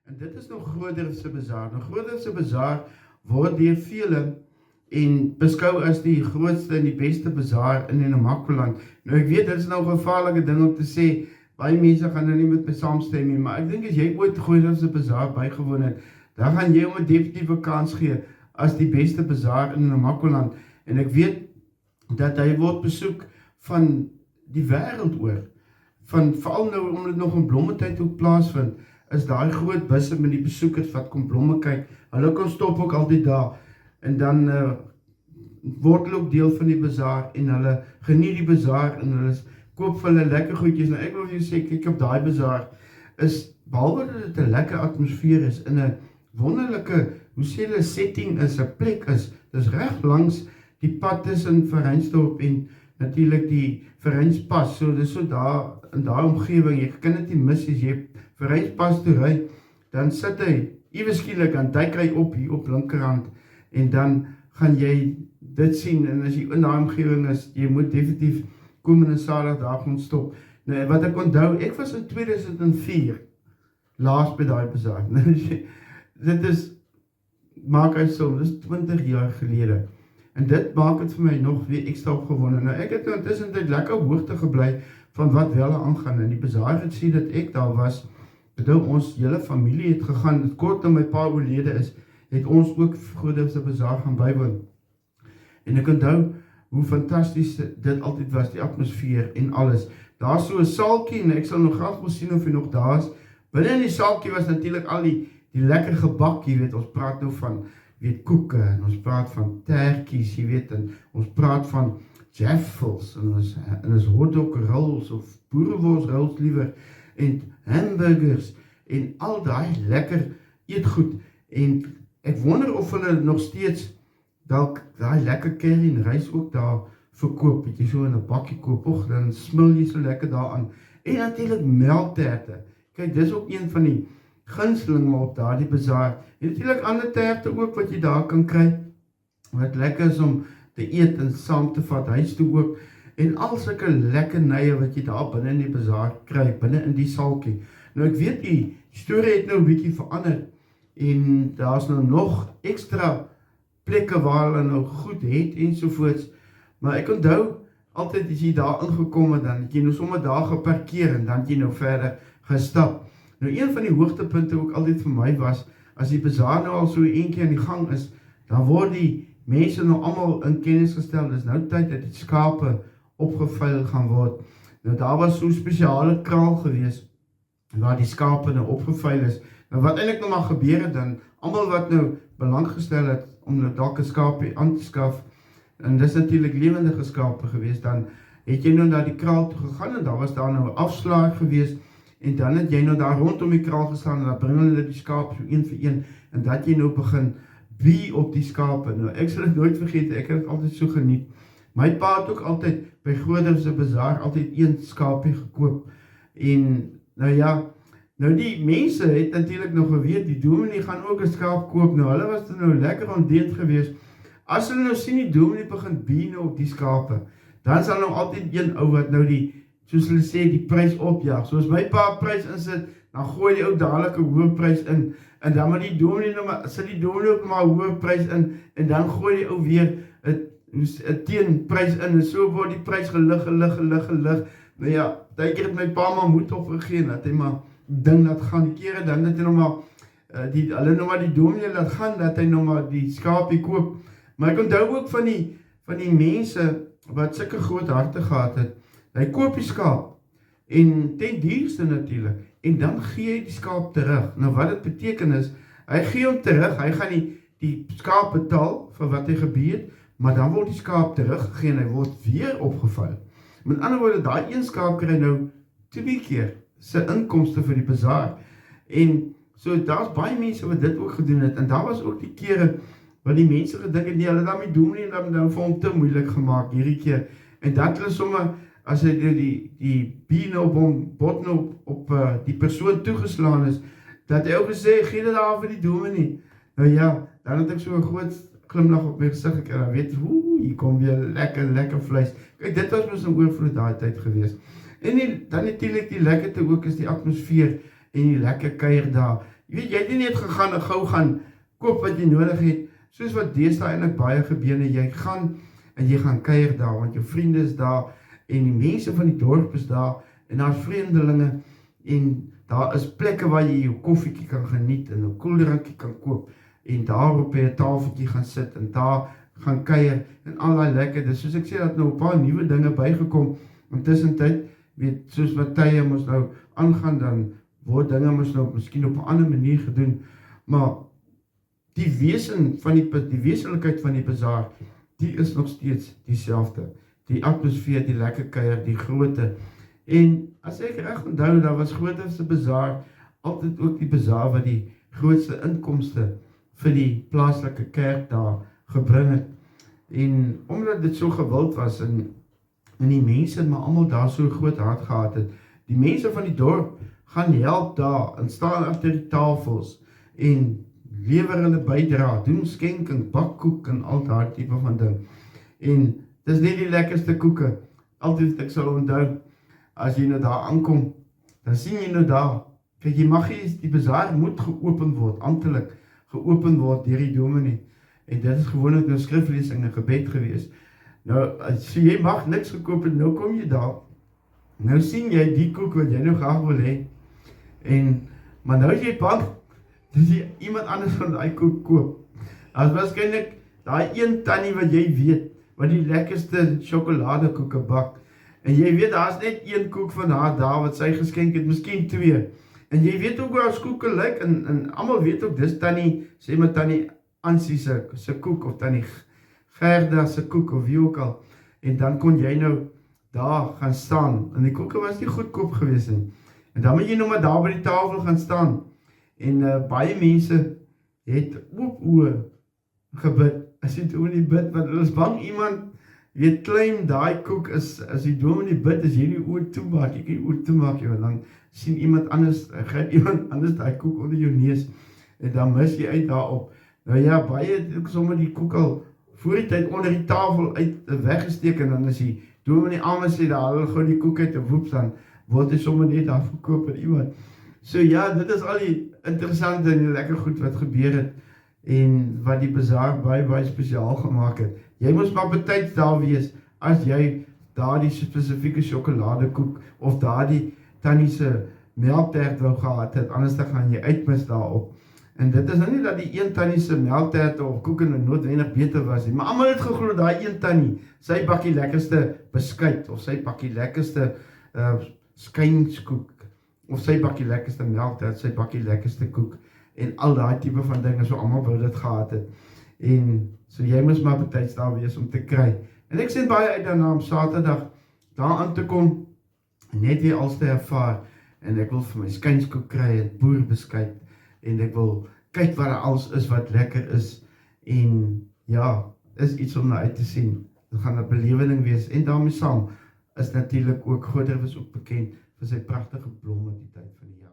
En dit is nog Grootdrifse Bazaar. Nou Grootdrifse Bazaar word deur vele en beskou as die grootste en die beste bazaar in Namakoland. Nou ek weet, dit is nou 'n gevaarlike ding om te sê, baie mense gaan nou nie met my saamstem nie, maar ek dink as jy ooit Grootdrifse Bazaar bygewoon het, dan gaan jy hom 'n definitiewe kans gee as die beste bazaar in Namakoland. En ek weet dat hy word besoek van die wêreld oor. Veral nou omdat dit nog in Blommetyd ook plaasvind, is daai groot busse met die besoekers wat kom blomme kyk. Hulle kan stop ook altyd daar. En dan word hulle ook deel van die bazaar en hulle geniet die bazaar en hulle koop vir hulle lekker goedjies. Nou ek wil vir jou sê, kyk op daai bazaar is, behalwe dat dit 'n lekker atmosfeer is, in 'n wonderlike, hoe sê hulle, setting is, 'n plek is, dis reg langs die pad tussen Verheinsdorp en natuurlik die Verheinspas, so dis so daar, in daai omgewing, jy kan dit nie mis as jy Verheinspas toe ry, dan sit hy, ewe skielik, dan duik hy op hier op linkerhand, en dan gaan jy dit sien, en as jy in daai omgewing is, jy moet definitief komende Saterdag daar gaan stop. Nou, wat ek onthou, ek was in 2004, laas by daai bazaar. Dit is, maak hy so, dit is 20 jaar gelede. En dit maak het vir my nog weer ekstra opgewonde. Nou, ek het nou intussen dit lekker hoogte gebly van wat wel aangaan. En die bazaar het sien dat ek daar was, bedoel ons hele familie het gegaan, het kort na my pa oorlede is, het ons ook Grootdrifse Bazaar gaan bywoon. En ek onthou hoe fantasties dit altyd was, die atmosfeer en alles. Daar so 'n saaltjie, en ek sal nog graag wil sien of hy nog daar is. Binne in die saaltjie was natuurlik al die lekker gebak, jy weet, ons praat nou van, koeke, en ons praat van tertjies, jy weet, en ons praat van jaffles, en ons hotdog rolls, of boerewors rolls liewer, en hamburgers, en al daai lekker eetgoed, en ek wonder of hulle nog steeds dalk daai lekker curry en rys ook daar verkoop, het jy so in 'n bakkie koop, dan smil jy so lekker daaraan, en natuurlik melkterte. Kyk, dis ook een van die gunstelinge op daardie bazaar, en natuurlik ander terte ook wat jy daar kan kry, wat lekker is om te eet en saam te vat, huis toe ook, en al sulke lekkernye wat jy daar binne in die bazaar kry, binne in die saaltjie. Nou ek weet die storie het nou 'n bietjie verander, en daar is nou nog ekstra plekke waar hulle nou goed het, ensovoorts, maar ek onthou, altyd as jy daar ingekom het, dan het jy nou sommer daar geparkeer, en dan het jy nou verder gestap. Nou een van die hoogtepunte ook altyd vir my was, as die bazaar nou al so een keer in die gang is, dan word die mense nou allemaal in kennis gestel, dis nou tyd dat die skape opgevuil gaan word. Nou daar was so spesiale kraal gewees, waar die skape nou opgevuil is. Nou wat eintlik nou maar gebeur het dan, almal wat nou belang gestel het, om nou dalk 'n skaapie aan te skaf, en dis natuurlik lewendige skape gewees, dan het jy nou na die kraal toe gegaan, en daar was daar nou 'n afslaer gewees, en dan het jy nou daar rondom die kraal gestaan, en dan bring hulle die skaap so een vir een, en dat jy nou begin wie op die skape. Nou ek sal dit nooit vergeet, ek het dit altyd so geniet. My pa het ook altyd by Grootdrifse Bazaar altyd een skaapie gekoop, en nou ja, nou die mense het natuurlik nog geweet, die dominee gaan ook 'n skaap koop, nou hulle was nou lekker ontdeend geweest. As hulle nou sien die dominee begin bie op die skape, dan sal nou altyd een ou wat nou die, soos hulle sê, die prys opjaag. Soos my pa prys insit, dan gooi die ou dadelik 'n hoë prys in, en dan maar die dominee nou maar, sit die dominee ook maar 'n hoë prys in, en dan gooi die ou weer 'n teenprys in, en so word die prys gelig. Nou ja, daai keer het my pa maar moed opgegee, dat hy maar ding laat gaan, die kere dan dat hy nou maar, hulle nou maar die dominee laat gaan, dat hy nou maar die skaapie koop. Maar ek onthou ook van die mense, wat sulke groot harte gehad het, hy koop die skaap, en ten duurste natuurlik, en dan gee hy die skaap terug. Nou wat dit beteken is, hy gee hom terug, hy gaan die skaap betaal, vir wat hy gebeur het, maar dan word die skaap teruggegee, en hy word weer opgevuil. Met ander woorde, daai een skaap kry nou 2 keer sy inkomste vir die bazaar, en so daar's baie mense wat dit ook gedoen het, en daar was ook die kere, wat die mense gedink het, nee, hulle daarmee doen nie, en dan vir hom te moeilik gemaak hierdie keer, en dat hulle sommer, as hy die been op hom, botne op die persoon toegeslaan is, dat hy ook gesê, gee dit daar vir die dominee. Nou ja, dan het ek so 'n groot glimlag op my gesig gekry, en weet, hier kom weer lekker vleis. Kyk, dit was mos 'n oorvloed daai tyd gewees. En dan natuurlik die lekkerte ook is die atmosfeer, en die lekker kuier daar, Jy weet, jy het nie net gegaan en gou gaan koop wat jy nodig het, soos wat deesdae eintlik baie gebeur, jy gaan en jy gaan kuier daar, want jou vriende is daar, en die mense van die dorp is daar, en daar's vreemdelinge, en daar is plekke waar jy jou koffiekie kan geniet, en 'n koeldrankie kan koop, en daar op by 'n tafeltjie gaan sit, en daar gaan kuier, en al daai lekkerdes. Soos ek sê, dat nou 'n paar nuwe dinge bygekom, intussen tyd, weet, soos wat tye mos nou aangaan, dan word dinge mos nou miskien op 'n ander manier gedoen, maar die wesenlikheid van die bazaar, die is nog steeds dieselfde. Die atmosfeer, die lekker kuier, die grootte. En as ek reg onthou, daar was Groothoofse bazaar altyd ook die bazaar wat die grootste inkomste vir die plaaslike kerk daar gebring het. En omdat dit so gewild was en die mense maar almal daar so groot hart gehad het, die mense van die dorp gaan help daar en staan agter die tafels en lewer hulle bydra, doen skenking, bak koek en al daai tipe van ding. En dis nie die lekkerste koeke. Altyd ek sal onthou, as jy nou daar aankom, dan sien jy nou daar, kyk, jy mag nie, die bazaar moet geopen word, amptelik geopen word deur die dominee. En dit is gewoonlik nou skriflesing en gebed gewees. Nou, as jy mag niks gekoop het, nou kom jy daar, nou sien jy die koek wat jy nou graag wil hê, maar nou is jy bang, dis jy iemand anders van die koek koop. As waarskynlik daai een tannie wat jy weet, wat die lekkerste sjokoladekoeke bak, en jy weet, daar is net een koek van haar daar, wat sy geskenk het, miskien 2, en jy weet ook hoe haar koeke lyk, en almal weet ook, dis tannie, sê maar tannie Ansie se koek, of tannie Gerda se koek, of wie ook al, en dan kon jy nou daar gaan staan, en die koeke was nie goedkoop gewees nie, en dan moet jy nou maar daar by die tafel gaan staan, en baie mense het oop oë gebid, as die dominee bid, want hulle is bang iemand, weet, claim daai koek is, as die dominee bid, as jy die oë toemaak, jy kan die oë toemaak, want dan sien iemand anders, gryp iemand anders daai koek onder jou neus, en dan mis jy uit daarop. Nou ja, baie het ook sommer die koek al voor die tyd onder die tafel uit weggesteek, en dan is die dominee almal sê, daar hulle gou die koek uit, en woeps, dan word hy sommer net daar verkoop aan iemand. So ja, dit is al die interessante en die lekker goed wat gebeur het, en wat die bazaar baie spesiaal gemaak het. Jy moes maar betyds daar wees, as jy daar die spesifieke sjokoladekoek, of daar die tannie se melktert wou gehad het, anders dan gaan jy uitmis daarop. En dit is nou nie dat die een tannie se melktert of koeke noodwendig beter was nie, maar almal het geglo daai een tannie, sy bakkie lekkerste beskuit, of sy bakkie lekkerste skynskoek, of sy bakkie lekkerste melktert, sy bakkie lekkerste koek, en al daai tipe van dinge, so almal wou dit gehad het. En so jy moes maar betyds daar wees om te kry. En ek sien baie uit daarna om Saterdag daar aan te kom, net weer alles te ervaar, en ek wil vir my skynskoek kry, en boerbeskuit, en ek wil kyk wat daar alles is wat lekker is, en ja, is iets om na uit te sien. Dit gaan 'n belewening wees, en daarmee saam is natuurlik ook Groothoofs ook bekend vir sy pragtige blomme die tyd van die jaar.